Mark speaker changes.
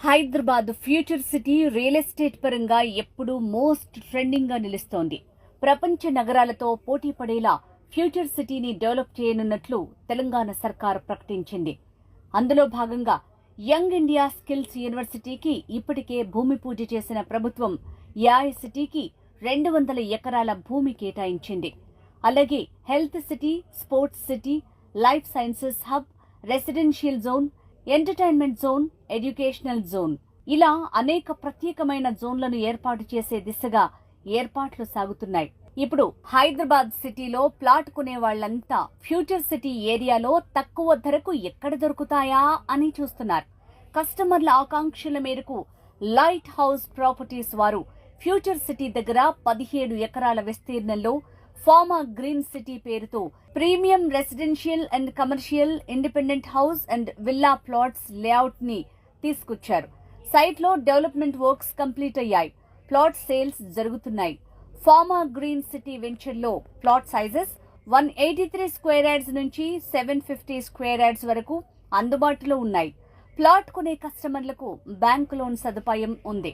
Speaker 1: Hyderabad future city real estate పరంగా ఎప్పుడూ most trending గా నిలుస్తోంది. ప్రపంచ నగరాలతో పోటీ పడేలా ఫ్యూచర్ సిటీని డెవలప్ చేయనున్నట్లు తెలంగాణ సర్కార్ ప్రకటించింది. అందులో భాగంగా యంగ్ ఇండియా స్కిల్స్ యూనివర్సిటీకి ఇప్పటికే భూమి పూజ చేసిన ప్రభుత్వం యాయ్ సిటీకి 200 ఎకరాల భూమి కేటాయించింది. అలాగే health city, sports city, life sciences hub, residential zone, entertainment zone, educational zone ఇలా అనేక ప్రత్యేకమైన జోన్లను ఏర్పాటు చేసే దిశగా ఏర్పాట్లు సాగుతున్నాయి. ఇప్పుడు హైదరాబాద్ సిటీలో ప్లాట్ కొనే వాళ్లంతా ఫ్యూచర్ సిటీ ఏరియాలో తక్కువ ధరకు ఎక్కడ దొరుకుతాయా అని చూస్తున్నారు. కస్టమర్ల ఆకాంక్షల మేరకు లైట్ హౌస్ ప్రాపర్టీస్ వారు ఫ్యూచర్ సిటీ దగ్గర 17 ఎకరాల విస్తీర్ణంలో ఫార్మా గ్రీన్ సిటీ పేరుతో premium residential and commercial independent house and villa plots layout ని తీసుకొచ్చారు. సైట్ లో డెవలప్మెంట్ వర్క్స్ కంప్లీట్ అయ్యాయి. ప్లాట్ సేల్స్ జరుగుతున్నాయి. ఫార్మా గ్రీన్ సిటీ వెంచర్ లో ప్లాట్ సైజెస్ 183 స్క్వేర్ యార్డ్స్ నుంచి 750 స్క్వేర్ యార్డ్స్ వరకు అందుబాటులో ఉన్నాయి. ప్లాట్ కొనే కస్టమర్లకు బ్యాంక్ లోన్ సదుపాయం ఉంది.